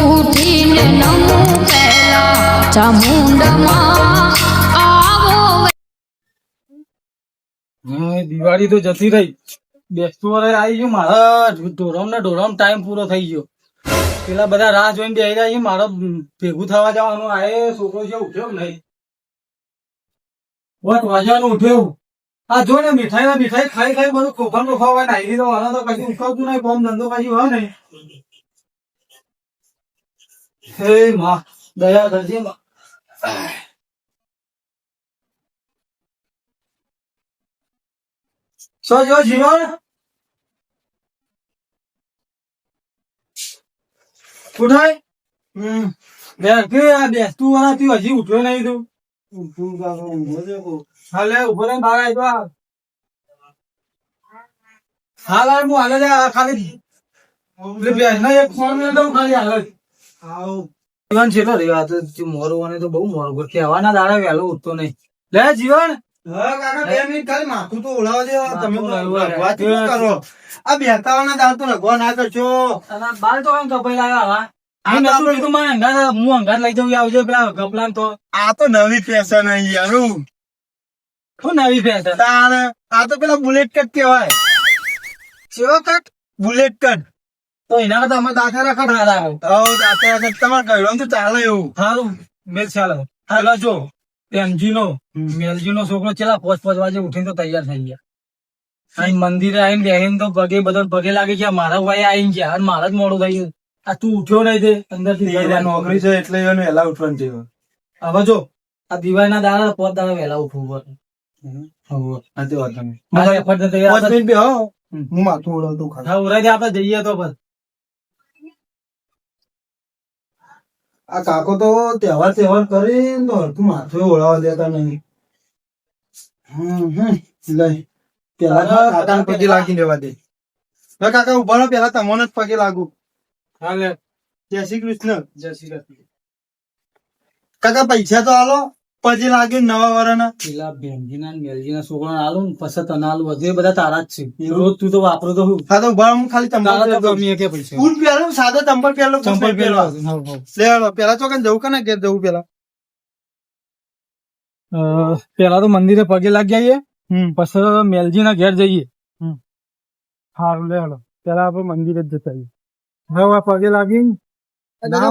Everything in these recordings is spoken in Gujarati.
ઉઠીને નમું પહેલા ચામુંડમાં આવો. દિવાળી તો જતી રહી, બેસતું વરસ આવી ગયું. મારા ઢોરમ ટાઈમ પૂરો થઈ ગયો. પેલા બધા રાહ જોઈને બેસી રહ્યા છે. મારે ભેગું થવા જવાનું. આ છોકરો છે ઉઠ્યો નહીં, બસ વાજવાનું ઉઠ્યો. આ જો ને મીઠાઈ ખાઈ બધું ખોખા હોય નાઈ દીધો. આના તો કશું ઉઠાવતું નહીં, કોમ ધંધો કશું હોય નહીં. હે માં દયા કરજે માં. સો જો જીવન ઉઠાય. બેસતું વાળા હજી ઉઠ્યો નહીં તું. હાલે ઉભો રહીને બહાર આવ્યો. હાલ હું હાલે ખાલી એક ફોન દઉં ખાલી હાલ જીવન છે મોરું અને તો બહુ મોરું કહેવાના દાડા વહેલો ઉઠતો નહીં. લે જીવન કાકા 2 મિનિટ ખાલી માથું તો ઓળાવા દે. તમે વાત કરો. આ બેતાવાના દાળ તો લગવા ના કરશો. બાલ તો કેમ કપાઈ લાવ્યા? હું અંગાત લઈ જવું આવજો પેલા ગપલાન તો. આ તો નવી ફેશન યાર. શું નવી ફેશન? આ તો પેલા બુલેટ કટ કેવાય. કેવો કટ? Bullet cut. તો એના કરતા અમે દાખલા રખડ દાખલા તમારે કહ્યું તો ચાલે એવું. સારું મેલ ચાલે. પેલા જો મેલજી નો છોકરો ચેલા 5 વાગે ઉઠીને તો તૈયાર થઈ ગયા. અહીં મંદિરે આવીને બેહીને તો પગે લાગી ગયા. મારા ભાઈ આવીને ગયા અને મારા જ મોડું થઈ ગયું. આ તું ઉઠ્યો નહીં તે અંદર થી નોકરી છે એટલે એને વહેલા ઉઠવાનું છે. હવે જો આ દિવાળી ના દાડા 5 દાડા વહેલા ઉઠવું પડે. હું માથું ઓળવતું ખાલી. હા ઉરાઈ દે આપડે જઈએ તો બસ. આ કાકો તો તહેવાર કરીને તો હરખું માથું ઓળાવા દેતા નહીં. લઈ પેલા કાકા પગે લાગી લેવા દે. કાકા ઉભા રહો, પેલા તમને જ પગે લાગુ. હાલે જય શ્રી કૃષ્ણ. જય શ્રી કૃષ્ણ. કાકા પૈસા તો હાલો, પછી લાગે નવા વર્ષના. પેલા બેનજીના મેલજીના છોકરા આલું ને પછી તને આલું બધું બધા તારા જ છે. રોજ તું તો વાપરો તો હું. હા તો ઉભા હું ખાલી પૈસા બૂટ પહેલું, સાદો ચંપલ પહેલું, ચંપલ પહેરવા પેલા ચોકન જવું કે ને ઘેર જવું પેલા. પેલા તો મંદિરે પગે લાગી આવીએ, પછી મેલજી ના ઘેર જઈએ. સારું લે હાલો પેલા આપડે મંદિરે જ જતા આવીએ. હવે પગે લાગી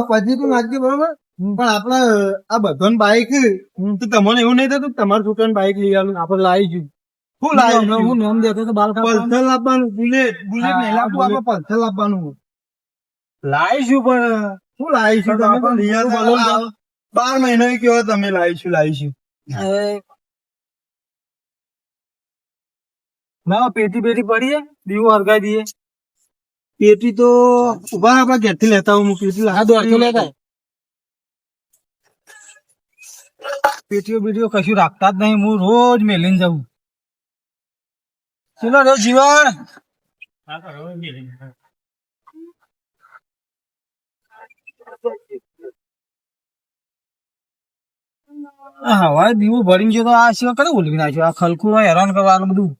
પછી તું નાખજે બરોબર. પણ આપડે આ બધો બાઈક તો તમને એવું નહીં થતું તમારું છોકરાને બાઈક લઈ આવું આપડે લાવી ગયું. શું લાવી? હું નામ દેતો તો બાલ પલ્સર લાવવાનું. બુલેટ નહીં લાવવું, આપડે પલ્સર લાવવાનું. લાવીશું પણ શું લાવીશું? તમે તો લઈ આવો. 12 મહિના કેવો તમે લાવીશું. ના પેટી પડીએ દીવું હરગાઈ દઈએ. પેટી તો ઉભા આપડા ઘેર થી લેતા હું દોડથી લેતા. પેટીઓ બીટીઓ કશું રાખતા જ નહીં. હું રોજ મેલીને જાઉં. ચલો રે જીવન. હવા દીવો ભરીને ગયો તો આ સિવાય કઈ ઓલવી નાખ્યો. આ ખલકું હેરાન કરવાનું બધું.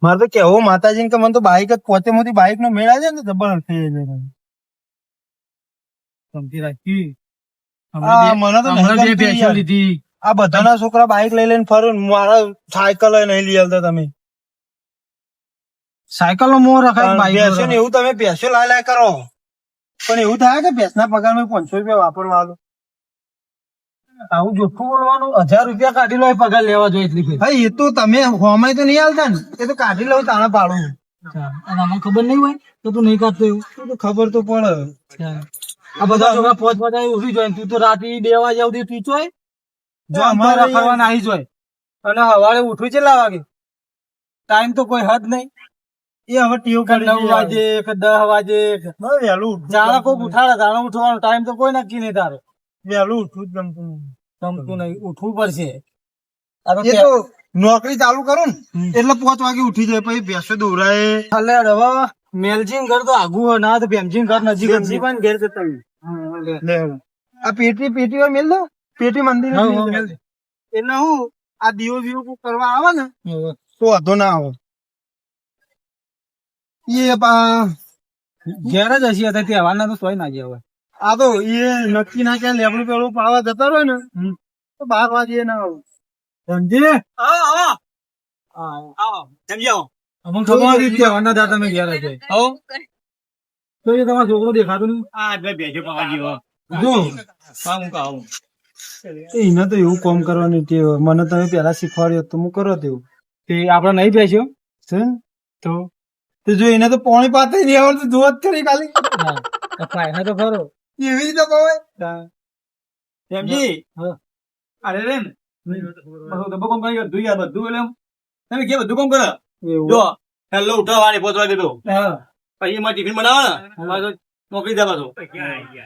મારે તો કેવું માતાજી કે મને તો બાઈક જ પોતે મોટી બાઈક નો મેળા છે ને જબરદસ્ત થઈ જાય. સમજી રાખી. મને તો લીધી. આ બધાના છોકરા બાઈક લઈ લઈને ફરે, મારા સાયકલ નહીં લઈ આવતા તમે. સાયકલ નો મોહ રખાય. એવું તમે પૈસો લાય કરો, પણ એવું થાય કે ભેંસના પગાર માં 500 રૂપિયા વાપરવાનું. આવું જોખું બોલવાનું. 1000 રૂપિયા કાઢી લો પગાર લેવા જોઈએ એટલી. હા એ તો તમે હોમાય તો નહીં હાલતા ને, એ તો કાઢી લઉં તાણે પાડું. અને આમાં ખબર નહીં હોય તો તું નહીં કાઢતો એવું તો ખબર તો પડે. આ બધા છોકરા 5 વાગે ઉઠી જાય, તું તો રાતે 2 વાગે સુધી તું ચોય જો અમારે રખડવા નાહી જોય. અને સવારે ઉઠવું કેટલા વાગે? ટાઈમ તો કોઈ હદ નહીં. એ હવે ટીવ 9 વાગે કે 10 વાગે વહેલું જાણે કોઈ ઉઠાડે તાણે ઉઠવાનો ટાઈમ તો કોઈ નક્કી નહીં. તારો વહેલું ઉઠવું જ ગમતું નહીં. ઉઠવું પડશે. નોકરી ચાલુ કરું ને એટલે 5 વાગે ઉઠી જાય, પછી ભેંસો દોરાય. હવે મેલજી ઘર તો આગુ ના તો ભેમજી ઘર નજીક ઘેર જતા. આ પેટી મેલ દો. પેટી મંદિર એટલે હું આ દીવો બીવો કોક કરવા આવે ને તો વાંધો ના આવે. એ ઘેર જ હશે અત્યારે તહેવારના તો સોય ના ગયા હવે. આ તો એ નક્કી ના કે લેબડું પેલું પાવા જતા રહે ને તો 12 વાગે ના આવું. સમજી? અમુક ખબર હતી તહેવારના દાડા તમે ઘેર હશે. તો એ તમારો છોકરો દેખાતો નહીં. જો એને તો એવું કામ કરવાની ટેવ. મને તમે પેલા શીખવાડ્યું તો હું કરો તેવું તે આપડે નહીં બેસ્યો છે ને? તો જો એને તો પાણી પાતે નહીં આવડતું જોત કરી ખાલી ફાયદા તો ખરો. એવી રીતે પવાય. અરે રે બધું કામ કરી બધું યાર બધું એટલે તમે કે બધું કામ કરો. જો હેલો ઉઠાવવાની પહોંચવા દીધો હા પછી એમાં ટિફિન બનાવો ને પાછો નોકરી જાય પાછો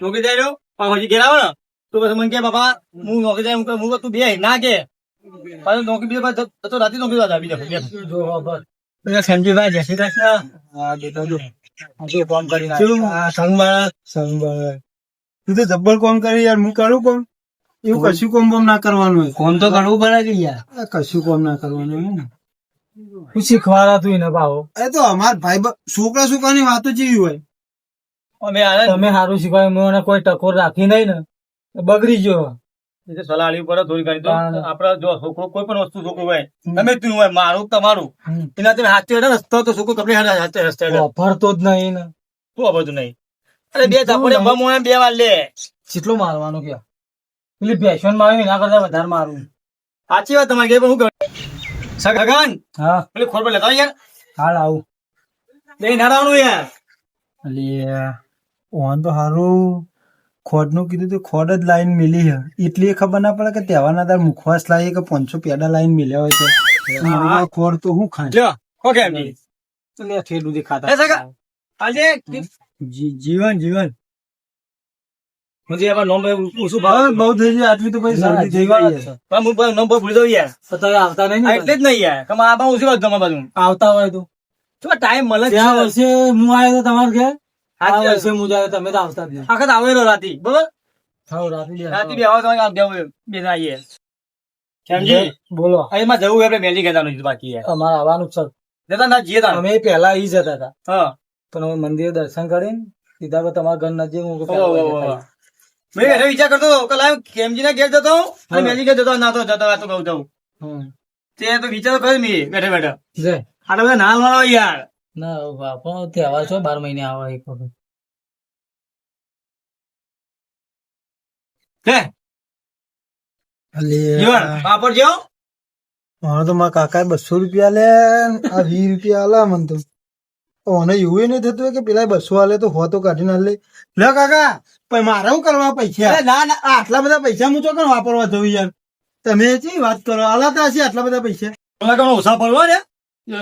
નોકરી જાય રહ્યો પણ પછી ઘેર આવે ને તો પછી મને કે બાપા હું નોકરી જાય હું તું બે ના કે પાછો નોકરી બીજા તો રાતે નોકરી જતા બીજા જો બસ સંજીભાઈ જય શ્રી કૃષ્ણ. હા બેટા જો આ કામ કરી ચલો. નાખ. તું તો જબ્બર કામ કરી યાર. હું કરું કામ એવું કશું કામ બામ ના કરવાનું હોય. કોમ તો કરવું પડે કે યાર. આ કશું કામ ના કરવાનું હોય ને. હું શીખવાડા તું એને ભાવો. એ તો અમાર ભાઈ છોકરા છોકરાની વાતો જેવી હોય. અમે આને તમે સારું શીખવાય મને કોઈ ટકોર રાખી નહીં ને તો બગડી ગયો. સલાહ લેવી પડે થોડી ઘણી તો આપડે જો છોકરો કોઈ પણ વસ્તુ છોકરો હોય ગમે તેનું હોય મારું તમારું એના તમે હાથે રસ્તો તો છોકરો કપડે હાથે રસ્તે ફરતો જ નહીં ને. શું આ બધું નહીં અરે બે ચાપડે બમોણે 2 વાર લે કેટલું મારવાનું કે પેલી ભેસણ મારી એના કરતા વધારે મારું. સાચી વાત તમારી પણ હું કરું સગન હા પેલી ખોર પર લેતા યાર હાલ આવું. બે નારાવાનું યાર અલે ઓન તો હારું ખોડ નું કીધું તો ખોડ જ લાઈન મિલી છે એટલી ખબર ના પડે કે તહેવારના તાર મુખવાસ લાવીએ કે 500 પેડા લાઈન મિલ્યા હોય છે. આ ખોડ તો હું ખાય લ્યો હો કેમ જી લે ઠેડું એ દેખાતા સગા આજે જીવન જીવન મુજે આવા નોમ ઓછું હા, ભાવ બહુ થઈ જાય આટલી તો પછી શરદી થઈ ગઈ છે. પણ હું પણ નોમ ભૂલી દઉં યાર તો તમે આવતા નહીં આ ને? એટલે જ નહીં યાર કે આ બા ઓછું વાત તમારા બાજુ આવતા હોય તો તો ટાઈમ મળે જ ત્યાં છે. વર્ષે હું આવ્યો તો તમારે ઘેર આ સાચી વાત. વર્ષે હું જાય તમે તો આવતા જ નહીં. આખત આવેલો રાતી બરોબર થાવ રાતે બે રાતી બે આવો તમે આમ જવું બે ના આવીએ સમજી બોલો એમાં જવું હોય આપણે મેલી કહેવાનું છે બાકી યાર અમારે આવવાનું જ છે. જતા ના જીએ તા અમે પેલા ઈ જતા હતા હા પણ અમે મંદિરે દર્શન કરીને સીધા પછી તમારા ઘર નજીક હું ઓહો, ઓહો, ઓહો. મેં બેઠો વિચાર કરતો હતો કે લાવ કેમજી ના ઘેર જતો હું અને મેલી ઘેર જતો ના તો જતો આ તો કહું જવું હમ. તે તો વિચાર કર્યો મેં બેઠા બેઠા જય આટલા બધા નાલ વાળા હોય યાર ના બાપા તહેવાર છો 12 મહિને આવે એક વખત. હે જીવન પાપડ જેવો મારે તો મારા કાકા 200 રૂપિયા લે આ 20 રૂપિયા આલા મને તો ઓને એવું નહીં થતું હોય કે પેલા 200 આલે તો હો તો કાઢી ના લે કાકા પણ મારે શું કરવા પૈસા અરે ના ના આટલા બધા પૈસા હું ચોકન વાપરવા જવું યાર તમે ચી વાત કરો આલાતા હશે આટલા બધા પૈસા તમે કોણ ઓછા પડવા રે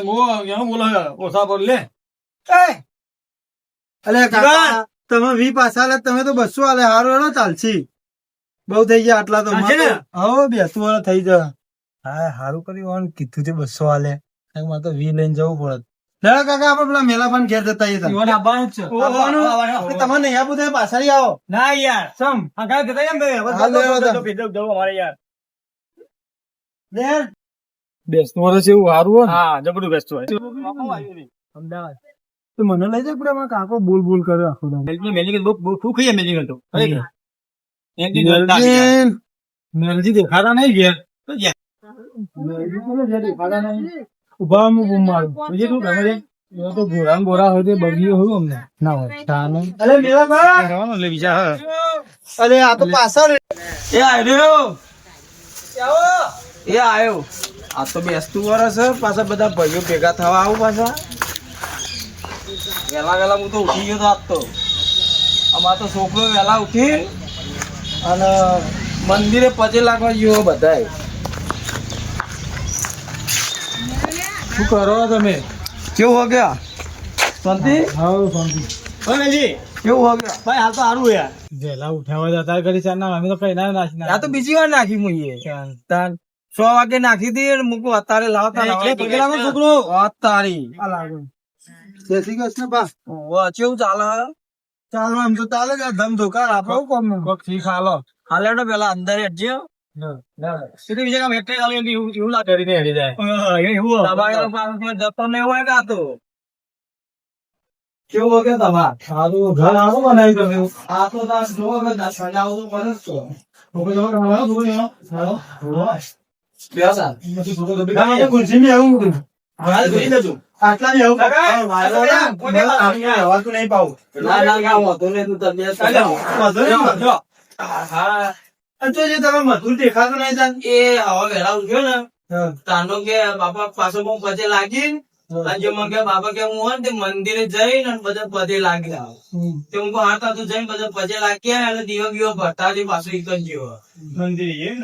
બોલો ઓછા પડ લે અલે કાકા તમે 20 પાછા આલે તમે તો 200 આલે હારો એનો ચાલશે બહુ થઈ ગયા આટલા તો ચાલશે ને? હવે 200 વાળા થઈ જાય હા હારું કર્યું કીધું છે 200 આલે મારે તો 20 લઈને જવું પડે ના કાકા આપડે પેલા મેલાપાન ઘેર જતા હતા ઈવન આવવાનું જ છે. તમારે નહીં આપું તમે પાછળ આવો ના યાર સમ હા કાંઈ જતા એમ બે હા, લેવા દો. જવું અમારે યાર બેસતું વર્ષ એવું સારું હોય ને. હા જબરું બેસતું હોય અમદાવાદ તો મને લઈ જાય પણ મારા કાકો બોલ બોલ કરે આખો દાડો. મેલી બહુ ખૂબ ખાઈએ મેલી તો મેલજીન. મેલજી દેખાતા નહીં ઘેર. તો યાર મેલજી કોને ઘેર દેખાતા નહીં? ઉભા હું બૂમ મારું બીજું શું ગમે છે? એવા તો ગોરા ને ગોરા હોય તે બગીઓ હોય અમને ના હોય તાનો. અરે મેલાભાઈ રહેવાનું એટલે બીજા હા અરે આ તો પાછળ એ આવ્યો એ આવ્યો આ તો બેસતું વરસ પાછા બધા ભાઈઓ ભેગા થવા આવું પાછા વેલા હું તો ઉઠી ગયો તો આજ તો અમાર તો છોકરો વેલા ઉઠી અને મંદિરે પજે લાગવા ગયો બધાય શું કરો તમે? કેવું હો ગયા શાંતિ હાઉ શાંતિ. મેજી કેવું હો ગયા ભાઈ હાલ તો સારું યાર વહેલા ઉઠાવા જતા કરી ચાર ના અમે તો કઈ ના નાખી આ તો બીજી વાર નાખી હું તાર 100 વાગે નાખી દી મૂકું અત્યારે લાવતા છોકરો તારી જય શ્રી કૃષ્ણ બા કેવું ચાલે ચાલો આમ તો ચાલે જ આ ધમ ધોકાર આપો કોમ કોક શીખ આલો. હાલે પેલા અંદર હેડજો સીધી બીજા કામ એકઠે ચાલે એવું લાગે કરીને હેરી જાય એવું દબાયેલો પાછો જતો ને હોય કે આ તો કેવું કે તમાર સારું ઘર આવું બનાવી તમે આ તો તાર જોવો કે સજાવો તો કરે જ છો લોકો જો રમાડો જોવો ને હાલો બેસા નથી થોડો તો બી ખુરશી માં આવું હાલ જોઈ લેજો આટલા ને આવું આવું નહીં પાઉં ના હોતો ને તું તબિયત જો હા તો જે તમે મધુર દેખાતો નહીં જાન એ હવે વેલા ઉઠ્યો ને તાંડો કે બાપા પાછો બહુ પજે લાગી આજે મને કે બાપા કે હું હોય ને તે મંદિરે જઈને બધા પદે લાગી આવ તે હું હાથા તો જઈને બધા પજે લાગ્યા અને દીવો બીવો ભરતા પાછો એક જ ગયો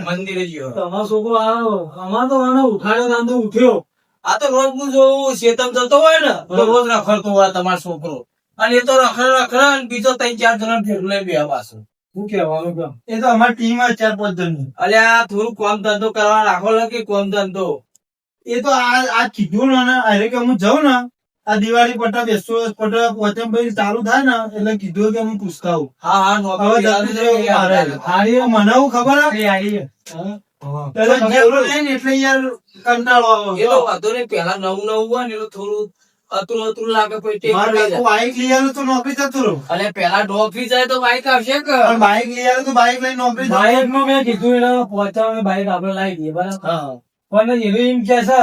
મંદિરે ગયો તમારો છોકરો આવો અમાર તો આનો ઉઠાડ્યો તાંડો ઉઠ્યો આ તો રોજ હું જોઉં શેતમ જતો હોય ને તો રોજ રખડતો હોય તમારો છોકરો અને એ તો રખડ બીજો 3-4 જણા ભેગું લઈ બે પાછું શું કહેવાનું કેમ એ તો અમારી ટીમ 4-5 જણની અલ્યા થોડું કામ ધંધો કરવા રાખો ને કે કામ ધંધો એ તો આ કીધું ને અરે કે હું જાઉં ને આ દિવાળી પટ્ટા બેસો પટ્ટા પોચમ ભાઈ ચાલુ થાય ને એટલે કીધું કે હું પૂછતા આવું હા મને ખબર એટલે યાર કંટાળો આવે પેલા નવું હોય ને થોડું અતરું લાગે બાઈક લઈ આવ્યું તો નોકરી જતું રહું અને પેલા નોકરી જાય તો બાઈક આવશે કે બાઈક લઈ આવ્યું તો બાઈક લઈને નોકરી બાઈક નું મેં કીધું એને પહોંચાડે બાઈક આપડે લાવી દઈએ બરાબર પણ એવું એમ કે છે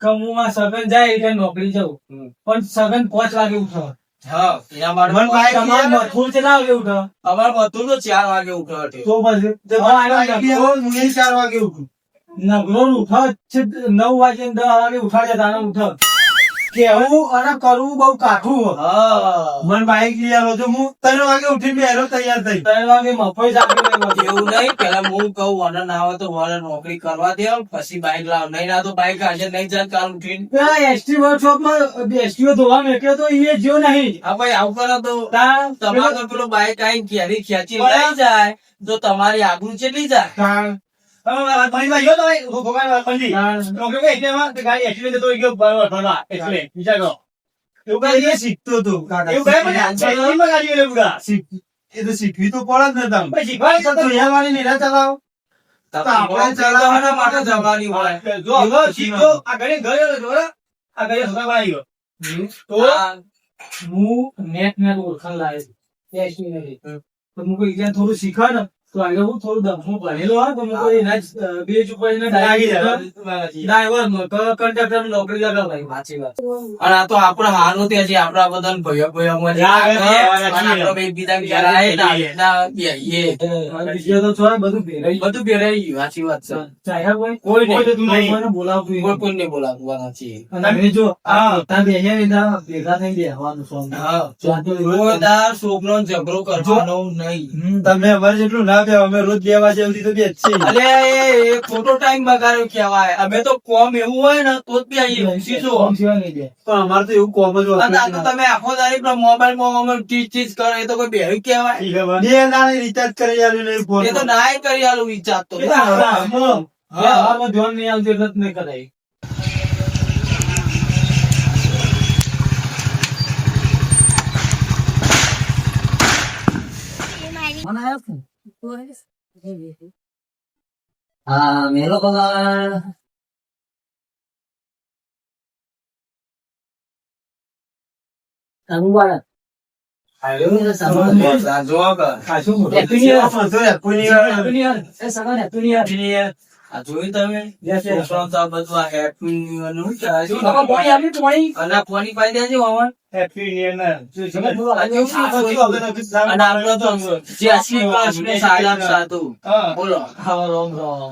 કે હું માં સગન જાય એટલે નોકરી જવું પણ સગન 5 વાગે ઉઠો હા એના માટે તમારે મથુર કેટલા વાગે ઉઠો અમારે મથુર તો 4 વાગે ઉઠો તો પછી હું 4 વાગે ઉઠું નગરો ઉઠો 9 વાગે 10 વાગે ઉઠાડે તારે ઉઠો કેવું અને કરવું બહુ કાઠું મને બાઈક લઈ આવ્યો તો હું 3 વાગે ઉઠીને બેરો તૈયાર થઈ 3 વાગે મફઈ જાગી એવું નહીં પેલા હું કહું વન ના આવે તો વન નોકરી કરવા દે પછી બાઈક લાવ નહીં ના તો બાઈક આજે નહીં જાય કાલ ઉઠીને પેલા એસટી વર્કશોપ માં એસટીઓ ધોવા મેક્યો તો એ જો નહીં હા ભાઈ આવું કરો તો તમારે તો પેલો બાઈક આવીને કેરી ખેંચી લઈ જાય તો તમારી આબરૂ ચેટલી જાય શીખવી તો પડે જ ને ચલાવવાની માટે જવાની હોય હું નેટ ઓળખાણ લાવ્યો તો હું કોઈ થોડું શીખવા ને તો આગળ હું થોડું દમું ભણેલો હોય તો હું કોઈ એના બેજ ઉપર ડ્રાઈવર નો કંડક્ટર નોકરી લગાવાય સાચી વાત અને આ તો આપડે હારું ત્યાં છે આપડા બધા ભયો બધું ભેરાઈ ગયું સાચી વાત છે કોઈ બોલાવતું કોઈ નહીં બોલાવતું જો ભેગા થઈ બેસવાનું છોકરો ઝઘડો કરવાનો નહીં તમે અમારે જેટલું ના બે અમે રોજ 2 વાગે સુધી તો બેચ છીએ અલે એ ખોટો ટાઈમ બગાડ્યો કહેવાય અમે તો કોમ એવું હોય ને તો જ બે આવીએ સીધો પણ અમારે તો એવું કોમ જ હોય તમે આખો દાડી મોબાઈલ ટીચ કરે એ તો કોઈ બેહી કહેવાય 2 દાડે રિચાર્જ કરી આલ્યું નહીં એ તો નાય કરી આલું રિચાર્જ તો હા ધ્યાન નહીં આવતું એટલે જ નહીં કરાય Ah, melo ko na. Ano ba? Happy New Year. આ જોયું તમે છોકરાઓ તો આ બધું આ હેપી ન્યુ યર નું અને પાણી પાઈ દેજો હવન હેપી ન્યુ યર અને આપણે તો જે આશી ક્લાસને સાલામ સાધુ બોલો હા રોમ રોમ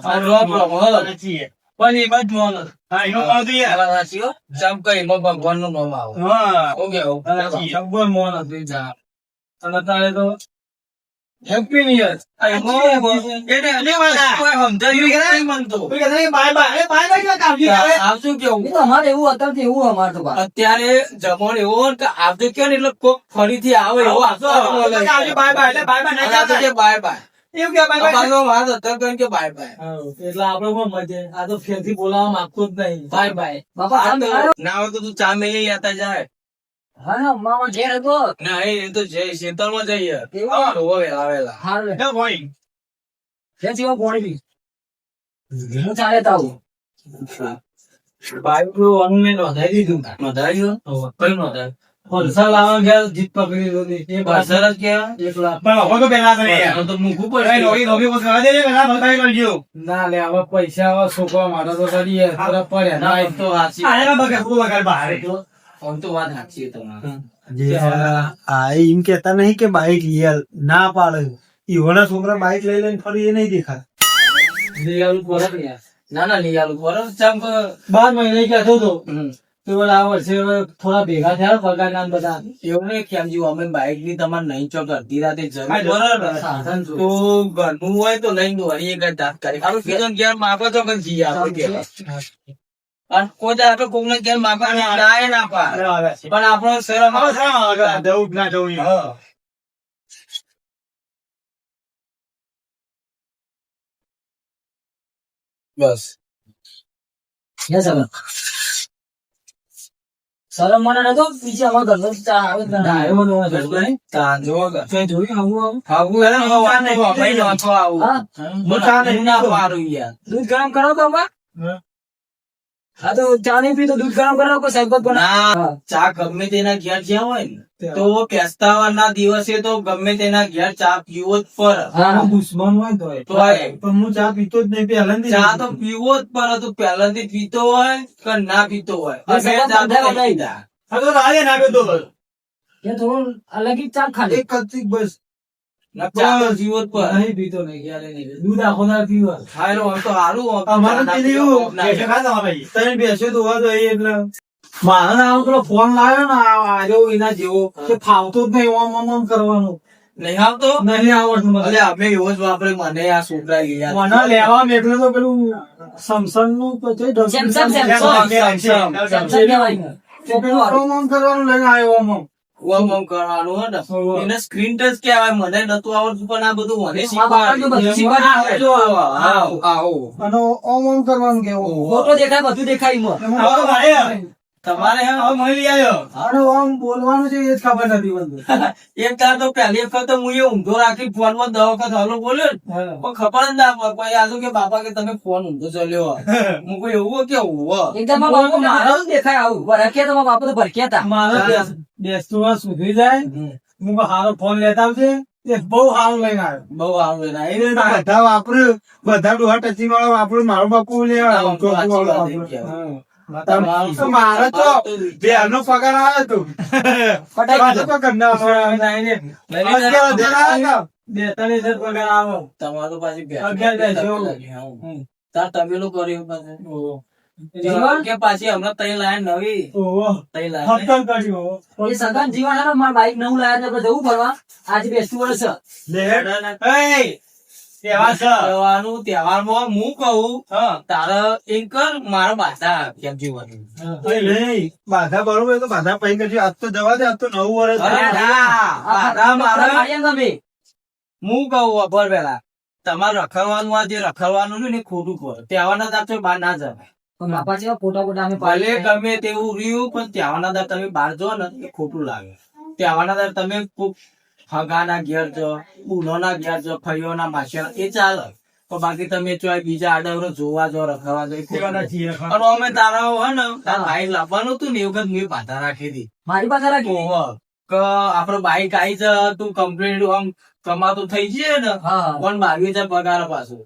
પણ એમાં જ મોન હા એનો મોન તો યાર સાચી હો જમ કઈ મો ભગવાન નું નામ આવો હા ઓકે સબો મોન હતી જા અને તારે તો હેપી ન્યુ યર આ મો એને અલે વાળા કોઈ સમજાયું કે નહીં મન તો કોઈ કહે બાય બાય બાય બાય કે કાવજી આવજો કેવું તો અમારે એવું અત્યારે એવું અમારે તો અત્યારે જમણ એવો કે આવજો કે એટલે કોક ફરીથી આવે એવો આવજો બાય બાય એટલે બાય બાય નહીં કે બાય બાય એવું કે બાય બાય મારો અત્યારે કે બાય બાય એટલે આપણે પણ મજે આ તો ફેરથી બોલાવવા માંગતો જ નહીં બાય બાય બાપા ના હોય તો તું ચા મેલી આતા જાય હા મામા ઘેર હતો ના એ તો જય શેતર માં જઈએ આવેલા હાલ ભાઈ કેમ જીવા પાણી હું ચાલે તાવું બાઈક નું મેં નોંધાઈ દીધું. નોંધાયું કઈ નોંધાયું પલ્સર લાવવા ગયા જીત પકડી લીધી. એ પાછળ જ ક્યાં 1 લાખ. પણ હવે તો પહેલા તો યાર. હવે તો મૂકવું ભાઈ, પડશે. નોકરી નોકરી બસ કરવા દેજે, પહેલા ભરપાઈ કરજો. ના લે હવે પૈસા હવે છોકરા માટે તો કરીએ થોડા પડ્યા ના, ના એ તો હાચી. આ એના બગાડ, શું બગાડ બહાર? આમ તો વાત સાચી છે તમારી. જે આ એમ કેતા નહીં કે બાઈક ના પાડે ઈવોના છોકરા બાઈક લઈ લઈને ફરી એ નહીં દેખાતા. લઈ આવું બરાબર યાર. ના ના લઈ આલું બરોબર ચમ કે 12 મહિને કહેતો હતો હમ. તો બોલે આ વર્ષે હવે થોડા ભેગા થયા પગાર ના ને બધા. એવું નહીં ખ્યાલજી અમે બાઈક ની તમારે નહીં ચોક અડધી રાતે જરૂર હા, બરોબર સાધન જો. તો ઘરનું હોય તો લઈને દોડી એક જ તાત્કાલિક આપણે કીધું ને ઘેર માગો તો કઈ જઈએ આપણે ઘેર. અને કોઈ દાડો આપણે કોકને ઘેર માગવા ના ના પાડે. પણ આપણો શરમ આવે. હા. બસ યસ હવે શરમ મને નતો પીછે અમારા ઘરનો ચા આવે જ ના. ડાયો બધો હોય છે. બસ નહીં? તાન જોવો કે. તે જોયું આવું આવું? આવું હેને, આવું ભાઈ નહોતો આવું. હા? હું ચા નહીં ના પાડું યાર. દૂધ ગરમ કરો તો અમાર હા તો ચા નહીં પીતો દૂધ ગરમ કરો કોઈ શરબત બના ના, ચા ગમે તેના ઘેર જ્યાં હોય ને તો પેસ્તાવાના દિવસે તો ગમે તેના ઘેર ચા પીવો જ પડે. આનો દુશ્મન હોય તોય. તો આ પણ હું ચા પીતો જ નહીં પહેલાથી. ચા તો પીવો જ પડે. તું પહેલાથી પીતો હોય કે ના પીતો હોય હા, અમે સગા ચા તો બધા નહીં પીતા. એ થોડું અલગ જ ચા ખાલી એક જ બસ ચા તો પીવો જ પડે. નહીં પીતો નહીં ક્યારે નહીં. દૂધ આખો ના પીવો. હારું, આમ તો હારું, આમ તો અમારે ચા ના પેલી પીતો એવું, ના. તને બેસ્યો તો હોવા જોઈએ એટલે મારે ને આવો પેલો ફોન લાવ્યો ને આવ્યો એના જેવો કે ફાવતો જ નહીં ઓમ ઓમ ઓમ કરવાનું. નહીં આવતો નહીં આવડતું મને. અરે અમે એવો જ વાપરે. મને આ છોકરા ગયા મને લેવા મેકલે તો પેલું સમસંગ નું પછી સેમસંગ સેમસંગ કહેવાય તો પેલું ઓમ ઓમ કરવાનું લઈને આવ્યો ઓમ ઓમ. ઓમ કરવાનું હોય ને હોવે. એને સ્ક્રીન ટચ કહેવાય. મને નતું આવડતું પણ આ બધું મને બાપાને તો બધું શીખવાડ્યું. જો આવો આવો અને ઓમ ઓમ કરવાનું કેવું. ફોટો દેખાય બધું દેખાય એમાં. તમારે હવે મળી લઈ આવ્યો. અને ઓમ બોલવાનું છે એ જ ખબર નથી બધું. એક તાર તો પહેલી વખત હું એ ઊંધો રાખી ફોન માં 10 વખત હલો બોલ્યો ને પણ ખબર જ ના પડે. પછી આજુ કે બાપા કે તમે ફોન ઊંધો ચલ્યો. હું કોઈ એવું કે હું એકદમ મારા બાપુ મારા જ દેખાય આવું ભરખ્યા તો મારા બાપુ તો ભરખ્યા હતા મારા બેસતું સુધરી જાય હું કહું, હારો ફોન લેતા આવજે. તે બહુ સારું લઈને આવ્યો. બહુ આવું એને બધા વાપર્યું બધા ડોહા ટચી વાળા વાપર્યું મારું બાપુ લે મારે તો બેનો પગાર આવ્યો હતો પટાઈ તો ઘરના બેતાલીસ હજાર પગાર આવો. તમારું પાછી 11 તાર તમે લોકો કર્યું પાછું. જીવન? કે પાછી હમણાં તઈ લાયા નવી ઓહો. તઈ લાયા હત્તર કર્યું. એ સગન જીવન હારો મારા બાઈક નવું લાયા હતા જવું ફરવા આજે બેસતું વર્ષ છે તહેવારનું તહેવારમાં હું કહું તારે એક કર મારા બાધા કેમ જીવવાનું. બાધા બરોબર તો બાધા પૈ કરજો આજ તો જવા દે આજ તો 9 વર્ષ અરે ના, બાધા મારે માર્યા તમે હું કહું અભર પેલા તમારે રખડવાનું આ જે રખડવાનું છે ને એ ખોટું કરો. તહેવારના દાર તો બહાર ના જવાય. પણ બાપા જેવા ફોટા ફોટા અમે ભલે ગમે તેવું રહ્યું પણ તહેવારના દાર તમે બહાર જો ને એ ખોટું લાગે. તહેવારના દાર તમે કોક હગાના ઘેર જો બુનોના ઘેર જો ફળીઓના માસિયાના એ ચાલે પણ બાકી તમે ચોય બીજા આડવરો જોવા જો રખડવા જો એ ખોટું લાગે. અને અમે તારા હોય ને તારા બાઈક લાવવાનું હતું ને એ વખત મેં બાધા રાખી હતી. મારી પાસે રાખી ઓહો, કે આપડે બાઈક આવી છે તું કમ્પ્લીટ આમ કમાતું થઈ જઈએ ને હા 22,000 પગાર પાછું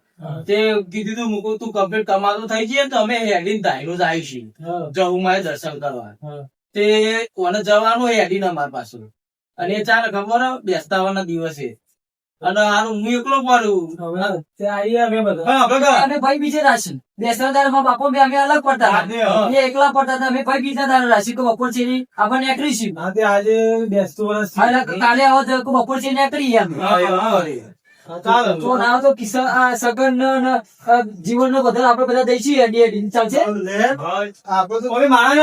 તે કીધું તું મૂકું તું કમ્પ્લીટ કમાતું થઈ જઈએ તો અમે હેડીને ધાયરું જ આવીશું જવું મારે દર્શન કરવા. તે કોને જવાનું હેડીને અમાર પાછું અને એ ચાલે ખબર હે? બેસતાવાના દિવસે અને આનું હું એકલો પડું. તે આઈ આવે બધા. અમે ભાઈ બીજે રાશી બેસરા દાર માં બાપો બે અમે અલગ પડતા હતા એ એકલા પડતા હતા અમે ભાઈ બીજા દાર રાશી કે બપોર છે આપણને એકરીશું હા, તે આજે બેસતું વર્ષ કાલે આવો તો બપોર છે એકરી અમે તો ના તો કિસ્સા આ સગન જીવન નો બધા આપડે બધા દઈશું હેડી હેડી ચાલશે મારે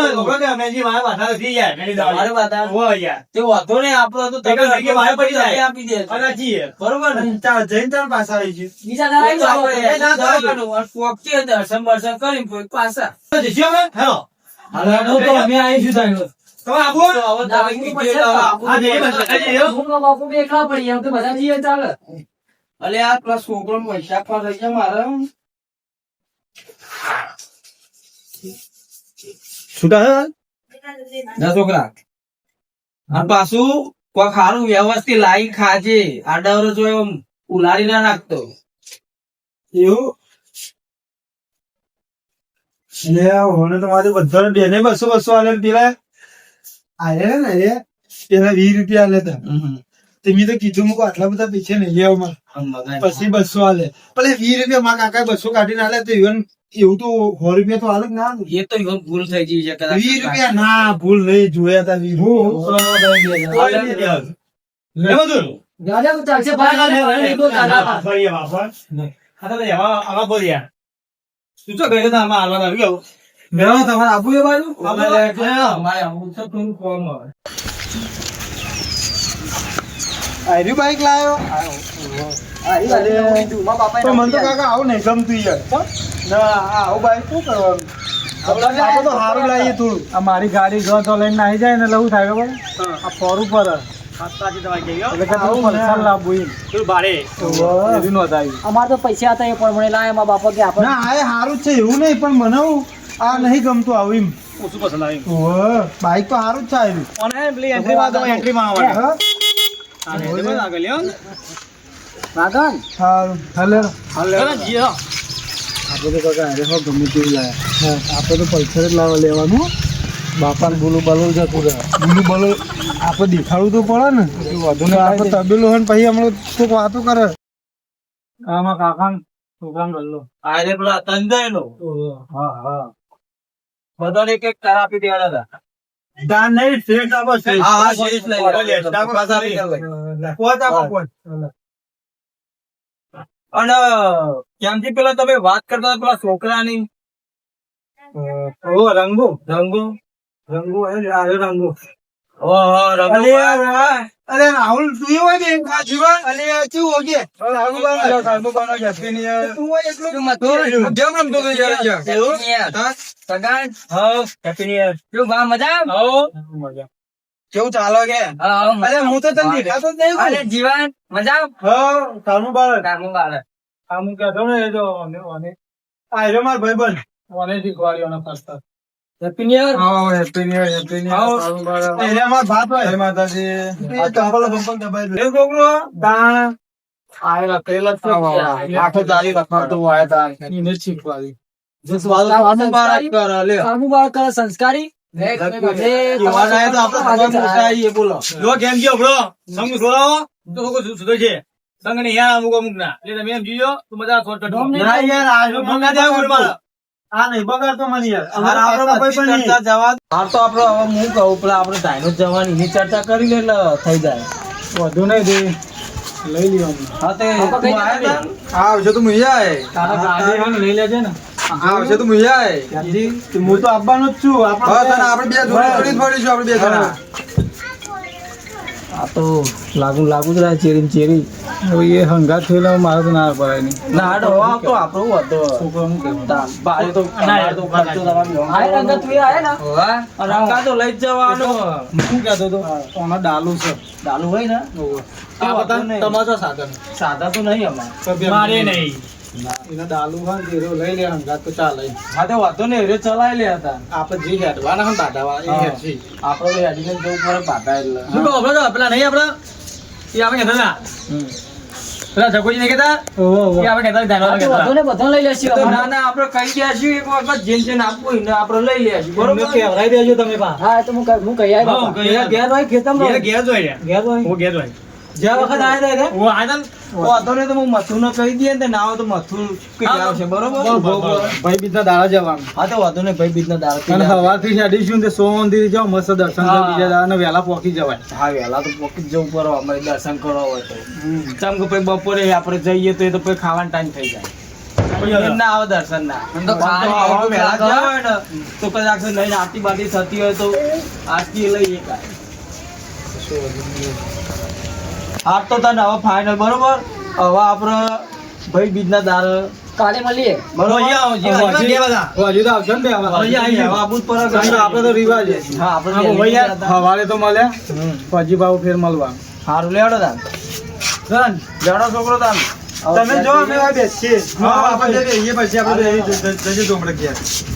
બાધા તે વાંધો નહીં આપણો તો તમે આપી દે બરોબર ને? જઈને તાર પાછા આવી છે બીજા દાર આવી જાઓ. જવાનું. અને પોકીએ દર્શન બર્શન કરીને પછી પાછા હાલો તો અમે આવીશું તારે. તો હવે તમે કીધું હું ને બાપુ બે એકલા પડી એમ તો બધા જઈએ ચાલે અલે આ પ્લસ છોકરો પૈસા પર રહી જાય મારે છૂટા હે ના છોકરા અને પાછું કોઈ ખારું વ્યવસ્થિત લાઈ ખાજે આડાવરો જો એમ ઉલારી ના નાખતો એવું લે હોને તો મારે બધાને બેને 200 આલે પેલા આલે ને રે પેલા 20 રૂપિયા આલે તા તમે તો કીધું મુકો આટલા બધા પૈસા નહીં લેવા માં પછી 200 આલે ભલે 20 રૂપિયા માં કાકા 200 કાઢીને આલે તો એવું તો 100 રૂપિયા તો આલે જ ના એ તો એવો ભૂલ થઈ ગઈ છે કદાચ 20 રૂપિયા ના ભૂલ નહીં જોયા તા 20 લે બધું દાદા તો ચાલશે ભાઈ તો દાદા આમાં બોલ્યા તું તો ગયો તા આમાં હાલવા આવી ગયો મેળો તમારે આપવું એ બાજુ અમારે આવું તો તું કોમ આર્યું બાઈક લાયો તો મને તો કાકા આવું નહીં ગમતું યાર ના આવું બાઈક શું કરવાનું આપણે તો સારું લાવીએ થોડું આ મારી ગાડી જો તો લઈને આવી જાય ને લવું થાય ખબર આ ફોર ઉપર અમાર તો પૈસા હતા એ પણ મને લાયા મારા બાપા કે આપણે ના આ સારું જ છે એવું નહીં પણ મને આ નહીં ગમતું આવું એમ ઓછું પસંદ આવ્યું બાઈક તો સારું જ છે આર્યું અને પેલી એન્ટ્રી માં તો એન્ટ્રી માં આવવાનું આગળ લ્યો વાગન સારું હાલે ચલો જીઓ આપણે તો કાકા અરે ગમે તેવું લાયા આપણે તો પલ્સર જ લેવાનું બાપાને બોલું બલું જતું રહે બોલું બલું આપણે દેખાડવું તો પડે ને વધુ ને આપણે તબેલું હોય ને પછી હમણાં કોઈક વાતો કરે આમાં કાકા છોકરાને ગલ્લો આજે પેલા તંજાઈ નો હા હા બધાને એક તાર આપી દેવાના હતા દાન નહીં શેઠ આપો શેઠ હા હા શેઠ લઈ લો પોત આપો પોત અને ક્યાંથી પેલા તમે વાત કરતા હતા પેલા છોકરાની રંગો રંગો રંગો આવ્યો રંગો ઓહો રંગો અરે રાહુલ તું હોય ને જીવન અલે શું હો કે રાહુલ બાનો હેપી ન્યુ યર તું હોય એટલું જેમ રમતો તો એવું? સગાન હા હેપી ન્યુ યર કેવું બા મજા હો મજા કેવું ચાલો કે અરે હું તો તને દેખાતો જ નહીં અરે જીવન મજા હા કામનું બાળ કામું બાર કામનું કહેતો ને એ તો આ રે માર ભાઈબંધ મને શીખવાડ્યો ફરતા હેપી ન્યુ યર હા હેપી ન્યુ યર કામનું બાળ એ માર ભાત હોય જય માતાજી આ ચંપલ દબાઈ એ છોકરો દાણ આયલા પેલા જ આખો દારી રખાતો આયા તા એને શીખવાડી જો સ્વાદ કામનું બાળ કર લે કામનું બાળ કરે સંસ્કારી જો કેમ ગયો બ્રો સંગ છોડાવો તો લોકો સુધો છે સંગ ને યાર અમુક અમુક ના એટલે તમે એમ જીજો તો મજા શોર્ટકટ ના યાર આ મંગા દેવ ગુરમાલા આ નહીં બગાડતો મને યાર અમારા આપણો કોઈ પણ ચર્ચા જવા હાર તો આપણો હવે હું કહું પેલા આપણે ડાયનો જવાની ની ચર્ચા કરી લે એટલે થઈ જાય વધુ નહીં દે લઈ લ્યો હા તે તું આયા તા આવશે તો મુયા આય તારા ગાડી હે ને લઈ લેજે ને આવશે તો મુયા આય હું તો આવવાનો જ છું આપણે બે જોડી જોડી ફરીશું આપણે બે જણા આ તો લાગુ જ રહ્યા ચેરી હવે એ હંગાત થયેલા મારે તો ના પડાય નહીં ના આડો તો આપણો હતો છોકરાનું કહેવું બારે તો તો ખર્ચો દવાનો આ રંગ તું આયા ને હોવા રંગા તો લઈ જ જવાનો હું કહેતો હતો ઓના ડાલું છે ચાલુ હોય ને આ બધા તમારો સાધન સાધા તો નહીં અમાર મારે નહીં એના ડાલું હોય ને તેરો લઈ લે હંગાત તો ચાલે હા તો વાતો ને રે ચલાઈ લે હતા આપણે જે હેડવાના હોય ને દાદાવા એ હેડશે આપણે તો હેડીને જવું પડે પાટા એટલે શું કહો આપણે પેલા નહીં આપણે એ આપણે કહેતા હતા પેલા જગોજી ને કહેતા એ આપણે કહેતા ધ્યાન બધું બધું લઈ લેશું ના ના આપણે કહી ગયા છીએ એક વખત જેન જેન આપવું હોય ને આપણે લઈ લેશું બરોબર કહેવરાઈ દેજો તમે પા હા તો હું કહી આવ્યો હા, કહી આવ્યો. ઘેર હોય ખેતરમાં ઘેર હોય ઘેર હોય હું ઘેર હોય જ્યાં વખત આયા હતા હું આનંદ વાતો ને તો હું મથું ને કહી દઈએ ને ના આવે તો મથું કહી આવશે બરોબર ભાઈ બીજા દાડા જવાનું હા તો વાતો ને ભાઈ બીજના દાડા અને સવારથી હેડીશું તે સોમવારથી જાઓ મસ્ત દર્શન કરી બીજા દાડા વહેલા પહોંચી જવાય હા વહેલા તો પોકી જવું પડે અમારે દર્શન કરવા હોય તો ચમ કે પછી બપોરે આપણે જઈએ તો એ તો પછી ખાવાનો ટાઈમ થઈ જાય એમ ના આવે દર્શન ના તો ખાલી વહેલા ગયા હોય ને તો કદાચ લઈને આરતી બારતી થતી હોય તો આરતી લઈએ કાંઈ આજ તો તને હવે ફાઇનલ બરોબર હવે આપણે ભાઈ બીજના દાર કાલે મળીએ બરોબર હજુ તો આવશે ને બે આપણે તો રિવાજ છે હા આપણે સવારે તો મળ્યા પછી ભાવ ફેર મળવા સારું લેવડો તાન જડો છોકરો તાન તમે જો અમે આ બેસીએ આપણે જઈએ પછી આપણે જજે ડોમડે ગયા